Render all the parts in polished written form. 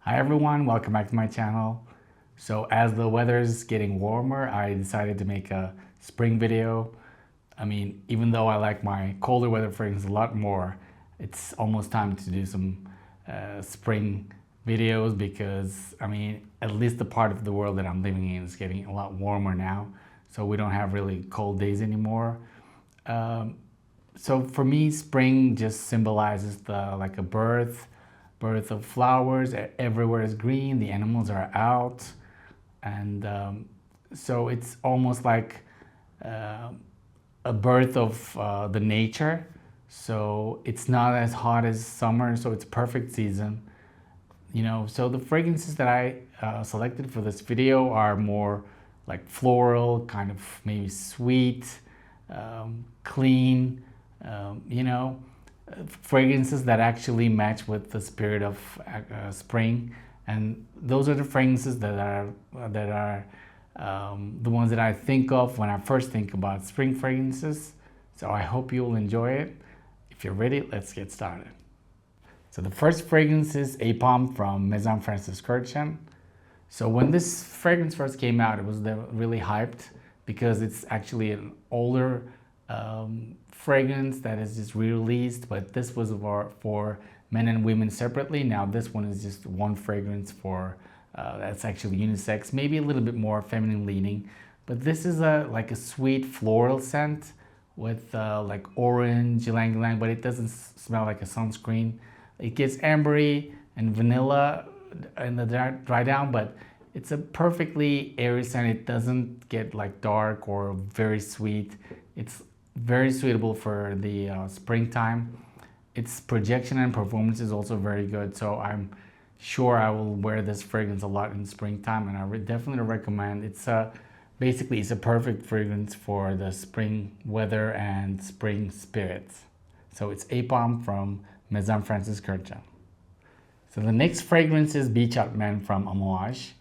Hi everyone, welcome back to my channel. So as the weather is getting warmer, I decided to make a spring video. I mean, even though I like my colder weather fragrance a lot more, it's almost time to do some spring videos because, I mean, at least the part of the world that I'm living in is getting a lot warmer now. So we don't have really cold days anymore. So for me, spring just symbolizes like a birth of flowers. Everywhere is green, the animals are out, and so it's almost like a birth of the nature. So it's not as hot as summer, so it's perfect season. So the fragrances that I selected for this video are more like floral, kind of maybe sweet, clean, fragrances that actually match with the spirit of spring. And those are the fragrances that are the ones that I think of when I first think about spring fragrances. So I hope you will enjoy it. If you're ready, let's get started. So the first fragrance is APOM from Maison Francis Kurkdjian. So when this fragrance first came out, it was really hyped because it's actually an older fragrance that is just re-released, but this was for men and women separately. Now this one is just one fragrance for that's actually unisex, maybe a little bit more feminine leaning, but this is like a sweet floral scent with like orange, ylang ylang, but it doesn't smell like a sunscreen. It gets ambery and vanilla in the dry down, but it's a perfectly airy scent. It doesn't get like dark or very sweet. It's very suitable for the springtime. Its projection and performance is also very good, so I'm sure I will wear this fragrance a lot in springtime, and I would definitely recommend. It's basically it's a perfect fragrance for the spring weather and spring spirits. So it's APOM from Maison Francis Kurkdjian. So the next fragrance is Beach Hut Man from Amouage.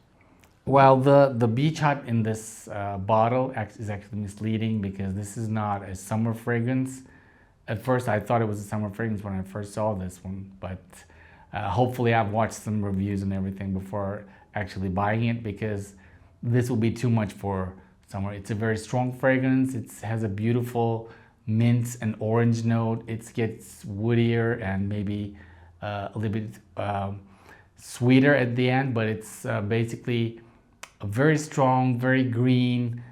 Well, the beach hut in this bottle is actually misleading because this is not a summer fragrance. At first, I thought it was a summer fragrance when I first saw this one, but hopefully I've watched some reviews and everything before actually buying it, because this will be too much for summer. It's a very strong fragrance. It has a beautiful mint and orange note. It gets woodier and maybe a little bit sweeter at the end, but it's basically a very strong, very green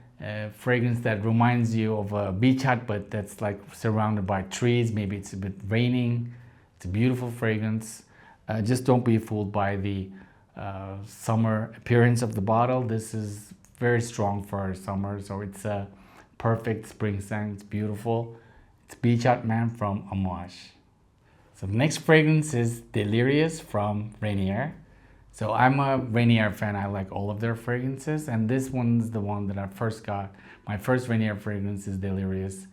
fragrance that reminds you of a beach hut, but that's like surrounded by trees. Maybe it's a bit raining. It's a beautiful fragrance. Just don't be fooled by the summer appearance of the bottle. This is very strong for summer, so it's a perfect spring scent. It's beautiful. It's Beach Hut Man from Amouage. So the next fragrance is Lirius from Renier. So I'm a Renier fan. I like all of their fragrances, and this one's the one that I first got. My first Renier fragrance is Lirius.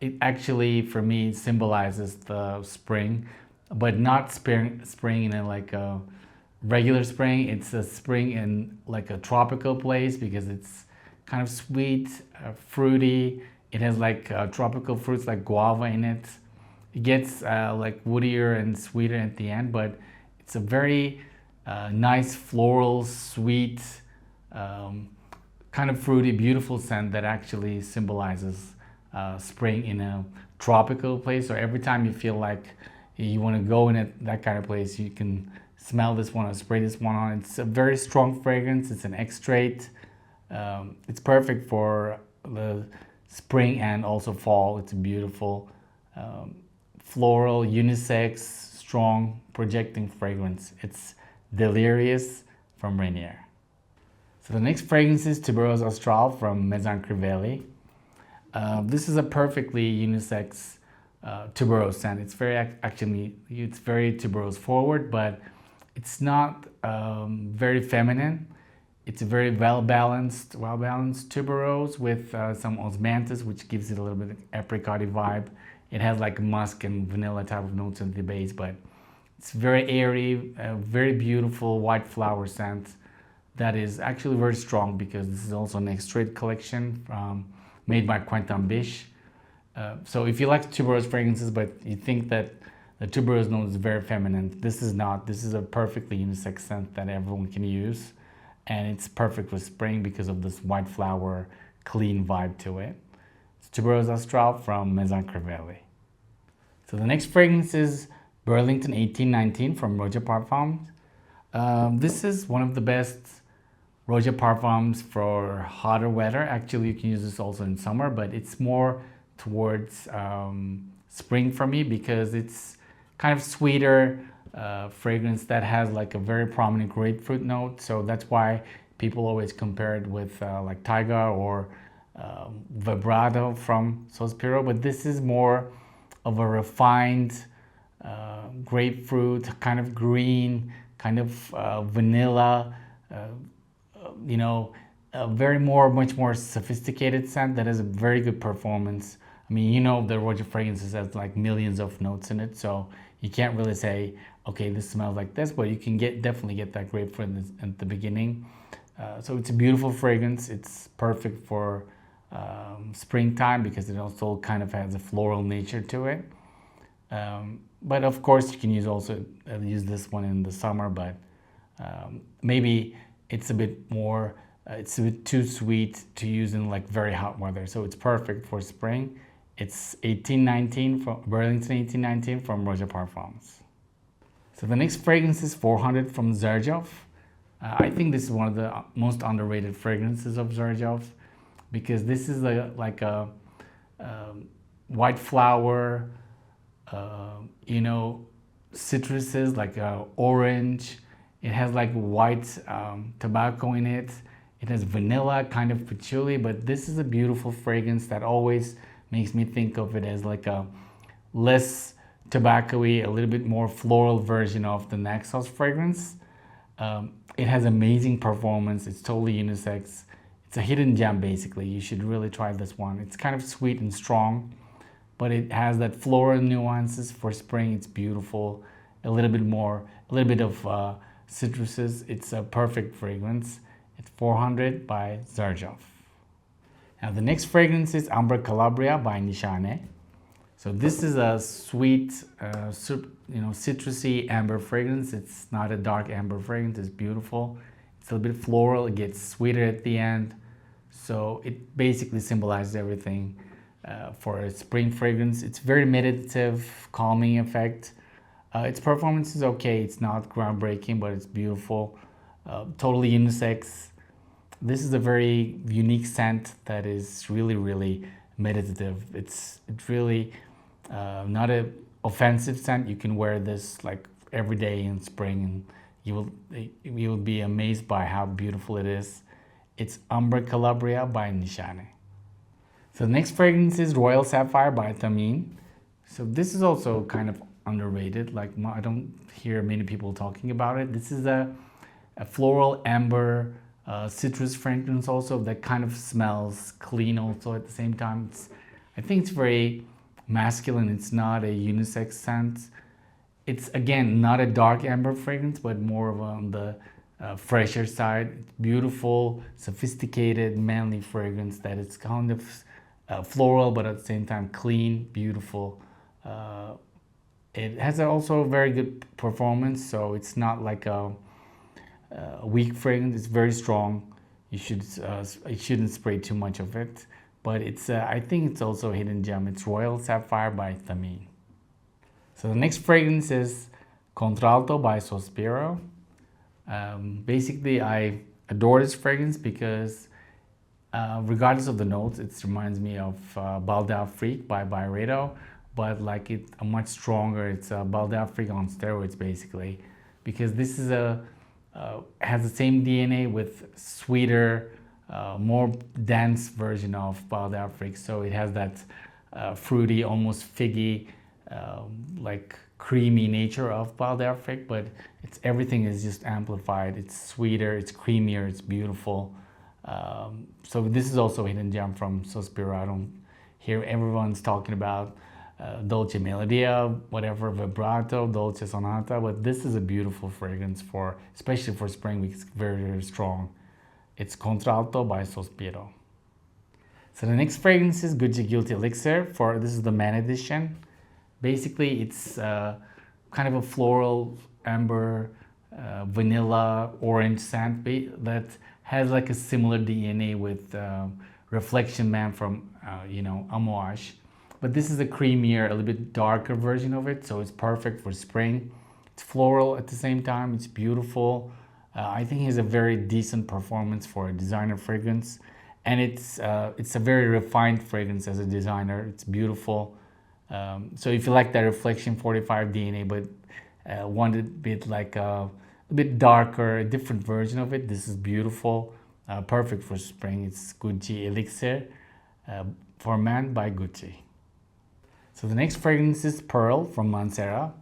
It actually, for me, symbolizes the spring, but not spring in like a regular spring. It's a spring in like a tropical place because it's kind of sweet, fruity. It has like tropical fruits like guava in it. It gets like woodier and sweeter at the end, but it's a very nice floral, sweet, kind of fruity, beautiful scent that actually symbolizes spring in a tropical place. So every time you feel like you want to go in that kind of place, you can smell this one or spray this one on. It's a very strong fragrance. It's an extrait. It's perfect for the spring and also fall. It's a beautiful floral, unisex, strong, projecting fragrance. It's Lirius from Renier. So the next fragrance is Tubéreuse Astrale from Maison Crivelli. This is a perfectly unisex tuberose scent. It's it's very tuberose forward, but it's not very feminine. It's a very well-balanced tuberose with some osmanthus, which gives it a little bit of apricot-y vibe. It has like musk and vanilla type of notes at the base, but it's very airy, very beautiful white flower scent that is actually very strong because this is also an Extrait collection made by Quentin Biche. So if you like tuberose fragrances, but you think that The tuberose note is very feminine. This is not. This is a perfectly unisex scent that everyone can use. And it's perfect for spring because of this white flower, clean vibe to it. It's Tubéreuse Astrale from Maison Crivelli. So the next fragrance is Burlington 1819 from Roja Parfums. This is one of the best Roja Parfums for hotter weather. Actually, you can use this also in summer, but it's more towards spring for me because it's kind of sweeter fragrance that has like a very prominent grapefruit note. So that's why people always compare it with like Taiga or Vibrato from Sospiro. But this is more of a refined grapefruit, kind of green, kind of vanilla, you know, a much more sophisticated scent that has a very good performance. I mean, you know, the Roja fragrances has like millions of notes in it, so you can't really say, okay, this smells like this, but you can definitely get that grapefruit at the beginning. So it's a beautiful fragrance. It's perfect for springtime because it also kind of has a floral nature to it. But of course, you can use this one in the summer, but maybe it's a bit more, it's a bit too sweet to use in like very hot weather. So it's perfect for spring. It's 1819 from Burlington 1819 from Roja Parfums. So the next fragrance is 400 from Xerjoff. I think this is one of the most underrated fragrances of Xerjoff because this is like a white flower, you know, citruses like orange. It has like white tobacco in it. It has vanilla, kind of patchouli, but this is a beautiful fragrance that always makes me think of it as like a less tobacco-y, a little bit more floral version of the Naxos fragrance. It has amazing performance. It's totally unisex. It's a hidden gem basically. You should really try this one. It's kind of sweet and strong, but it has that floral nuances for spring. It's beautiful. A little bit of citruses. It's a perfect fragrance. It's 400 by Xerjoff. Now the next fragrance is Ambra Calabria by Nishane. So this is a sweet, citrusy amber fragrance. It's not a dark amber fragrance. It's beautiful. It's a little bit floral. It gets sweeter at the end. So it basically symbolizes everything for a spring fragrance. It's very meditative, calming effect. Its performance is okay. It's not groundbreaking, but it's beautiful. Totally unisex. This is a very unique scent that is really, really meditative. It's really not an offensive scent. You can wear this like every day in spring, and you will be amazed by how beautiful it is. It's Ambra Calabria by Nishane. So the next fragrance is Royal Sapphire by Thameen. So this is also kind of underrated. Like I don't hear many people talking about it. This is a floral amber citrus fragrance also that kind of smells clean also at the same time. I think it's very masculine. It's not a unisex scent. It's again not a dark amber fragrance, but more of on the fresher side. It's beautiful, sophisticated, manly fragrance that is kind of floral, but at the same time clean, beautiful. It has also a very good performance, so it's not like a weak fragrance. It's very strong. You shouldn't spray too much of it, but it's I think it's also a hidden gem. It's Royal Sapphire by Thameen. So the next fragrance is Contralto by Sospiro. Basically, I adore this fragrance because regardless of the notes, it reminds me of Balda Freak by Byredo, but like a much stronger. It's a Balda Freak on steroids basically, because this is has the same DNA with sweeter, more dense version of Balda Freak. So it has that fruity, almost figgy, like creamy nature of Balda Freak, but everything is just amplified. It's sweeter, it's creamier, it's beautiful. So this is also a hidden gem from Sospiro. I don't hear everyone's talking about Dolce Melodia, whatever, Vibrato, Dolce Sonata, but this is a beautiful fragrance especially for spring because it's very, very strong. It's Contralto by Sospiro. So the next fragrance is Gucci Guilty Elixir this is the Man Edition. basically it's kind of a floral, amber, vanilla, orange scent that has like a similar DNA with Reflection Man from Amouage. But this is a creamier, a little bit darker version of it, so it's perfect for spring. It's floral at the same time, it's beautiful. I think it's a very decent performance for a designer fragrance, and it's a very refined fragrance as a designer. It's beautiful. So if you like that Reflection 45 DNA, but want a bit like a bit darker, a different version of it, this is beautiful. Perfect for spring. It's Gucci Elixir for Man by Gucci. So the next fragrance is Pearl from Mancera.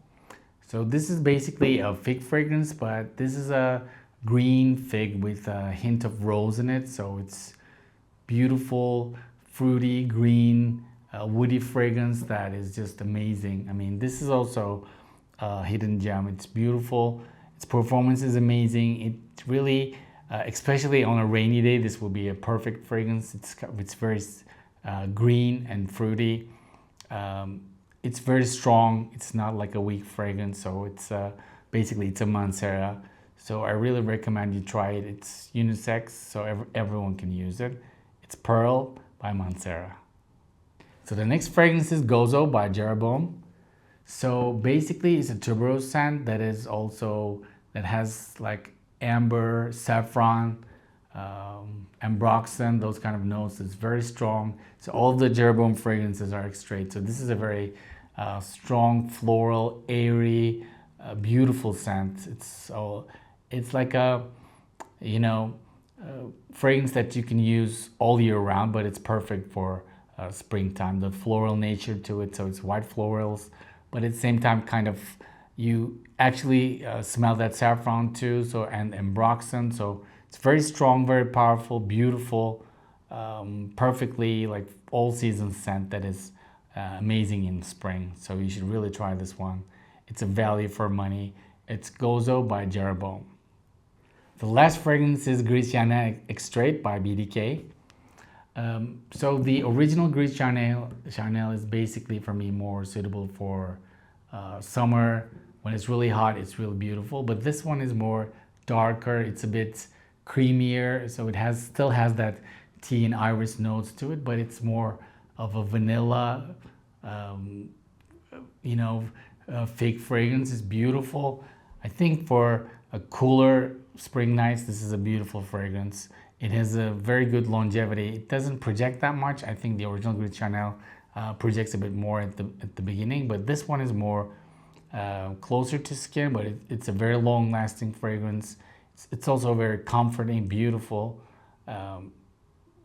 So this is basically a fig fragrance, but this is a green fig with a hint of rose in it. So it's beautiful, fruity, green, woody fragrance that is just amazing. I mean, this is also a hidden gem. It's beautiful. Its performance is amazing. It really, especially on a rainy day, this will be a perfect fragrance. It's very green and fruity. It's very strong. It's not like a weak fragrance. So it's basically it's a Mancera. So I really recommend you try it. It's unisex, so everyone can use it. It's Pearl by Mancera. So the next fragrance is Gozo by Jeroboam. So basically it's a tuberose scent that has like amber, saffron, ambroxan, those kind of notes. It's very strong. So all of the Jeroboam fragrances are Extrait. So this is a very strong, floral, airy, beautiful scent. It's like a fragrance that you can use all year round, but it's perfect for springtime. The floral nature to it, so it's white florals, but at the same time, kind of you actually smell that saffron too. So and ambroxan. So it's very strong, very powerful, beautiful, perfectly like all season scent that is amazing in spring. So you should really try this one. It's a value for money. It's Gozo by Jeroboam. The last fragrance is Gris Charnel Extrait by BDK. So the original Gris Charnel is basically for me more suitable for summer. When it's really hot, it's really beautiful. But this one is more darker. It's a bit creamier, so it still has that tea and iris notes to it, but it's more of a vanilla, fig fragrance. It's beautiful. I think for a cooler spring nights, this is a beautiful fragrance. It has a very good longevity. It doesn't project that much. I think the original Gris Charnel projects a bit more at the beginning, but this one is more closer to skin, but it's a very long-lasting fragrance. It's also very comforting, beautiful,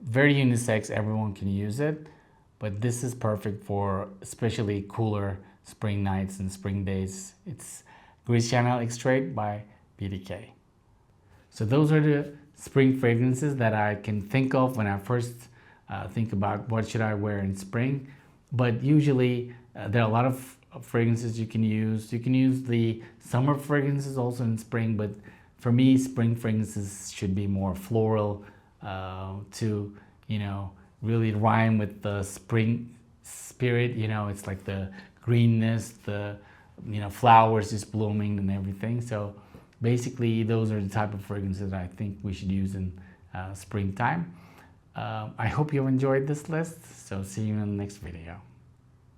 very unisex. Everyone can use it, but this is perfect for especially cooler spring nights and spring days. It's Gris Charnel Extrait by BDK. So those are the spring fragrances that I can think of when I first think about what should I wear in spring. But usually there are a lot of fragrances you can use. You can use the summer fragrances also in spring, but for me, spring fragrances should be more floral to, really rhyme with the spring spirit. It's like the greenness, the, flowers just blooming and everything. So basically, those are the type of fragrances I think we should use in springtime. I hope you enjoyed this list. So see you in the next video.